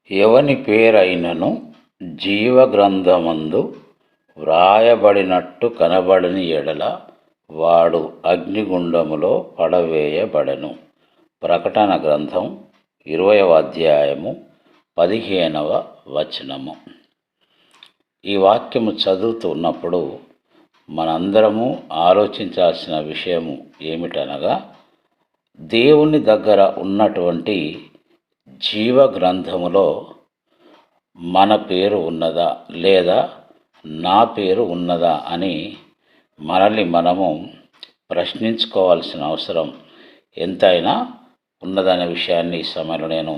ఎవని పేరైనను జీవగ్రంథమందు వ్రాయబడినట్టు కనబడని ఎడల వాడు అగ్నిగుండములో పడవేయబడెను. ప్రకటన గ్రంథం 20వ అధ్యాయము 15వ వచనము. ఈ వాక్యము చదువుతున్నప్పుడు మనందరము ఆలోచించాల్సిన విషయము ఏమిటనగా, దేవుని దగ్గర ఉన్నటువంటి జీవ గ్రంథములో మన పేరు ఉన్నదా లేదా నా పేరు ఉన్నదా అని మనల్ని మనము ప్రశ్నించుకోవాల్సిన అవసరం ఎంతైనా ఉన్నదనే విషయాన్ని ఈ సమయంలో నేను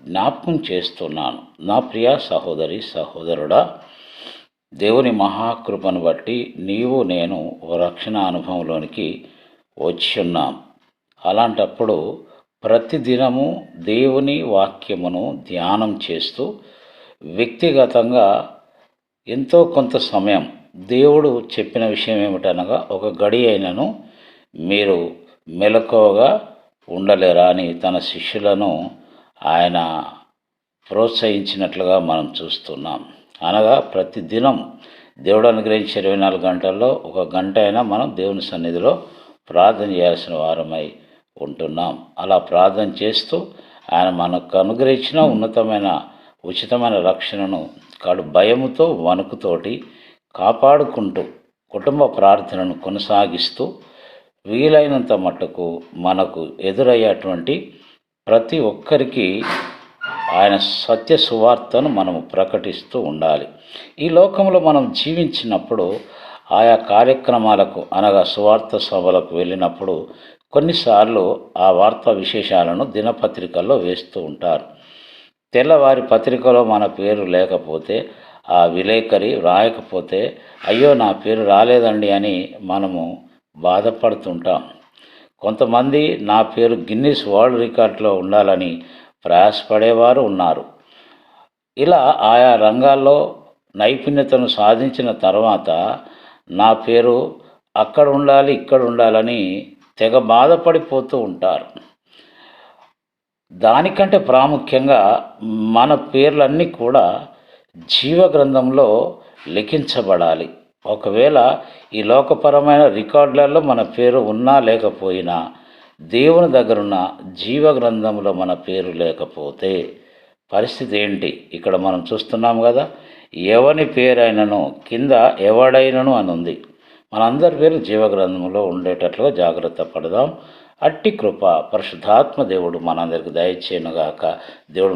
జ్ఞాపకం చేస్తున్నాను. నా ప్రియ సహోదరి సహోదరుడా, దేవుని మహాకృపను బట్టి నీవు నేను రక్షణ అనుభవంలోనికి వచ్చి ఉన్నాం. అలాంటప్పుడు ప్రతిదినము దేవుని వాక్యమును ధ్యానం చేస్తూ వ్యక్తిగతంగా ఎంతో కొంత సమయం దేవుడు చెప్పిన విషయం ఏమిటనగా, ఒక గడి అయినను మీరు మెలకువగా ఉండలేరా అని తన శిష్యులను ఆయన ప్రోత్సహించినట్లుగా మనం చూస్తున్నాం. అనగా ప్రతిదినం దేవుడు అనుగ్రహించే 24 గంటల్లో ఒక గంట అయినా మనం దేవుని సన్నిధిలో ప్రార్థన చేయాల్సిన వారమై ఉంటున్నాం. అలా ప్రార్థన చేస్తూ ఆయన మనకు అనుగ్రహించిన ఉన్నతమైన ఉచితమైన రక్షణను కడు భయముతో వణుకుతోటి కాపాడుకుంటూ కుటుంబ ప్రార్థనను కొనసాగిస్తూ వీలైనంత మట్టుకు మనకు ఎదురయ్యేటువంటి ప్రతి ఒక్కరికి ఆయన సత్య సువార్తను మనము ప్రకటిస్తూ ఉండాలి. ఈ లోకంలో మనం జీవించినప్పుడు ఆయా కార్యక్రమాలకు అనగా సువార్త సభలకు వెళ్ళినప్పుడు కొన్నిసార్లు ఆ వార్తా విశేషాలను దినపత్రికల్లో వేస్తూ ఉంటారు. తెల్లవారి పత్రికలో మన పేరు లేకపోతే, ఆ విలేకరి రాయకపోతే, అయ్యో నా పేరు రాలేదండి అని మనము బాధపడుతుంటాం. కొంతమంది నా పేరు గిన్నిస్ వరల్డ్ రికార్డులో ఉండాలని ప్రయాసపడేవారు ఉన్నారు. ఇలా ఆయా రంగాల్లో నైపుణ్యతను సాధించిన తర్వాత నా పేరు అక్కడ ఉండాలి ఇక్కడ ఉండాలని తెగ బాధపడిపోతూ ఉంటారు. దానికంటే ప్రాముఖ్యంగా మన పేర్లన్నీ కూడా జీవగ్రంథంలో లిఖించబడాలి. ఒకవేళ ఈ లోకపరమైన రికార్డులలో మన పేరు ఉన్నా లేకపోయినా, దేవుని దగ్గరున్న జీవగ్రంథంలో మన పేరు లేకపోతే పరిస్థితి ఏంటి? ఇక్కడ మనం చూస్తున్నాం కదా, ఎవని పేరైనను కింద ఎవడైనను అని ఉంది. మనందరి పేరు జీవగ్రంథంలో ఉండేటట్లుగా జాగ్రత్త పడదాం. అట్టి కృప పరిశుద్ధాత్మ దేవుడు మనందరికి దయచేయునుగాక. దేవుడు